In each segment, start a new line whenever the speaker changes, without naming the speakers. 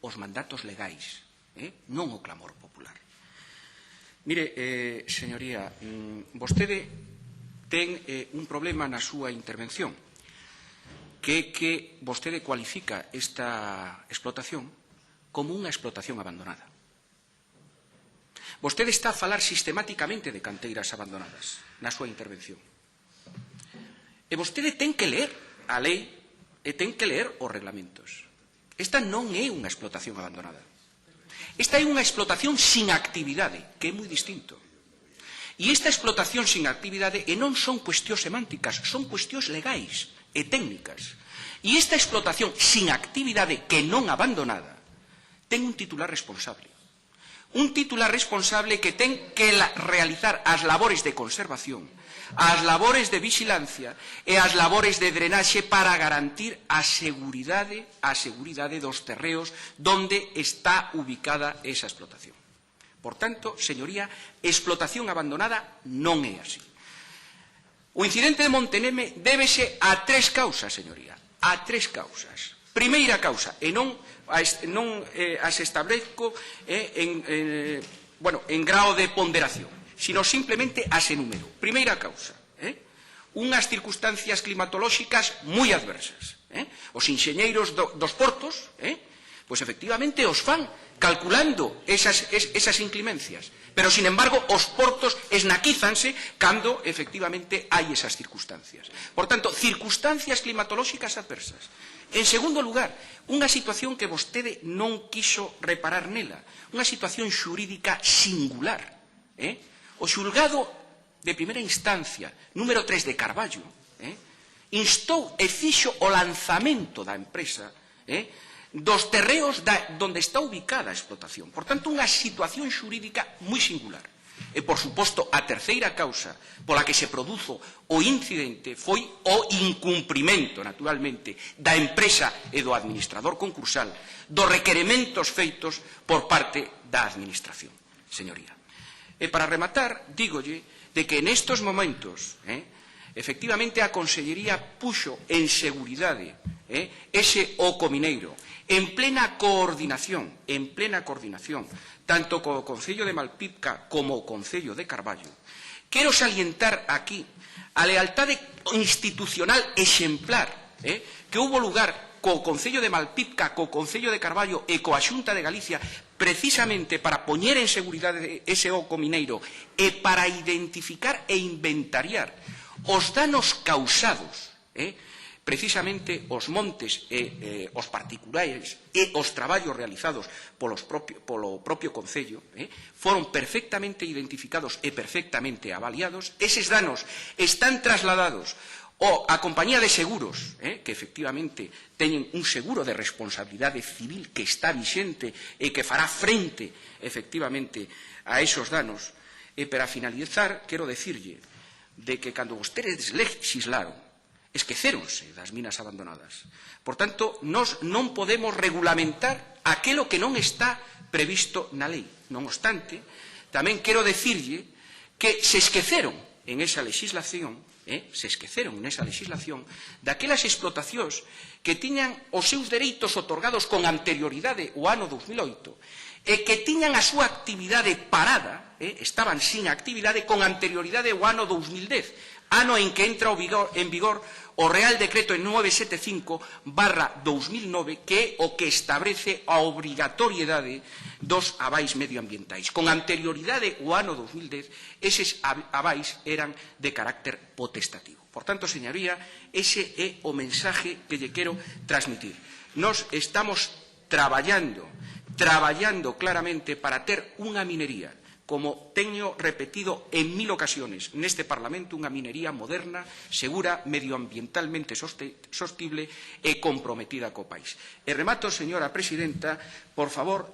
os mandatos legais, non o clamor popular. Mire, señoría, vostede ten un problema na súa intervención, que é que vostede cualifica esta explotación como unha explotación abandonada. Vostede está a falar sistemáticamente de canteiras abandonadas na súa intervención. E vostede ten que ler a lei e ten que ler os reglamentos. Esta non é unha explotación abandonada. Esta é unha explotación sin actividade, que é moi distinto. E esta explotación sin actividade non son cuestións semánticas, son cuestións legais e técnicas. E esta explotación sin actividade, que non abandonada, ten un titular responsable. Un titular responsable que ten que realizar as labores de conservación, as labores de vigilancia e as labores de drenaxe para garantir a seguridade dos terreos onde está ubicada esa explotación. Por tanto, señoría, explotación abandonada non é así. O incidente de Monteneme débese a tres causas, señoría, a tres causas. Primeira causa, e non as establezco en grao de ponderación, sino simplemente as enumero. Primeira causa, unhas circunstancias climatolóxicas moi adversas. Os enxeñeiros dos portos, pois efectivamente os fan calculando esas inclemencias, pero, sin embargo, os portos esnaquízanse cando efectivamente hai esas circunstancias. Por tanto, circunstancias climatolóxicas adversas. En segundo lugar, unha situación que vostede non quiso reparar nela, unha situación xurídica singular. O xulgado de primeira instancia, número 3 de Carballo, instou e fixo o lanzamento da empresa dos terreos onde está ubicada a explotación. Por tanto, unha situación xurídica moi singular. E, por suposto, a terceira causa pola que se produzo o incidente foi o incumprimento, naturalmente, da empresa e do administrador concursal dos requerementos feitos por parte da administración, señoría. E, para rematar, dígolle de que nestos momentos, efectivamente, a Consellería puxo en seguridade ese oco mineiro, en plena coordinación, tanto co Concello de Malpica como o Concello de Carballo. Quero salientar aquí a lealtade institucional exemplar que houbo lugar co Concello de Malpica, co Concello de Carballo e coa Xunta de Galicia, precisamente para poñer en seguridade ese oco mineiro e para identificar e inventariar os danos causados, precisamente os montes e os particulares e os traballos realizados polo propio Concello, foron perfectamente identificados e perfectamente avaliados. Eses danos están trasladados a compañía de seguros, que efectivamente teñen un seguro de responsabilidade civil que está vixente e que fará frente efectivamente a esos danos. E para finalizar, quero decirlle de que cando vostedes legislaron, esquecéronse das minas abandonadas. Por tanto, nós non podemos regulamentar aquilo que non está previsto na lei. Non obstante, tamén quero decirlle que se esqueceron en esa legislación, daquelas explotacións que tiñan os seus dereitos otorgados con anterioridade ao ano 2008 e que tiñan a súa actividade parada, estaban sin actividade con anterioridade ao ano 2010, ano en que entra en vigor o Real Decreto 975/2009, que é o que establece a obrigatoriedade dos avais medioambientais. Con anterioridade ao ano 2010, eses avais eran de carácter potestativo. Por tanto, señoría, ese é o mensaje que lle quero transmitir. Nós estamos traballando claramente para ter unha minería, como teño repetido en 1000 ocasiones neste Parlamento, unha minería moderna, segura, medioambientalmente sostible e comprometida co país. E remato, señora presidenta, por favor,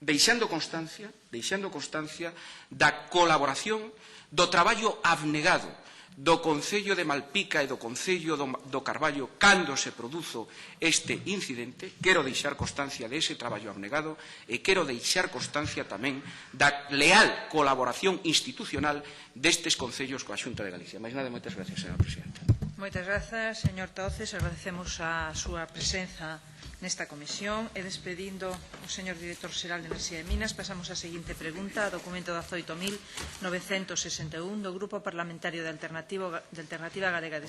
deixando constancia da colaboración, do traballo abnegado do Concello de Malpica e do Concello do Carballo cando se produzo este incidente. Quero deixar constancia dese traballo abnegado e quero deixar constancia tamén da leal colaboración institucional destes concellos coa Xunta de Galicia. Mais nada, moitas gracias, señora presidenta.
Moitas grazas, señor Tahoces. Agradecemos a súa presenza nesta comisión e despedindo o señor director xeral de Enerxía e Minas, pasamos á seguinte pregunta, documento 18.961 do Grupo Parlamentario de Alternativa Galega de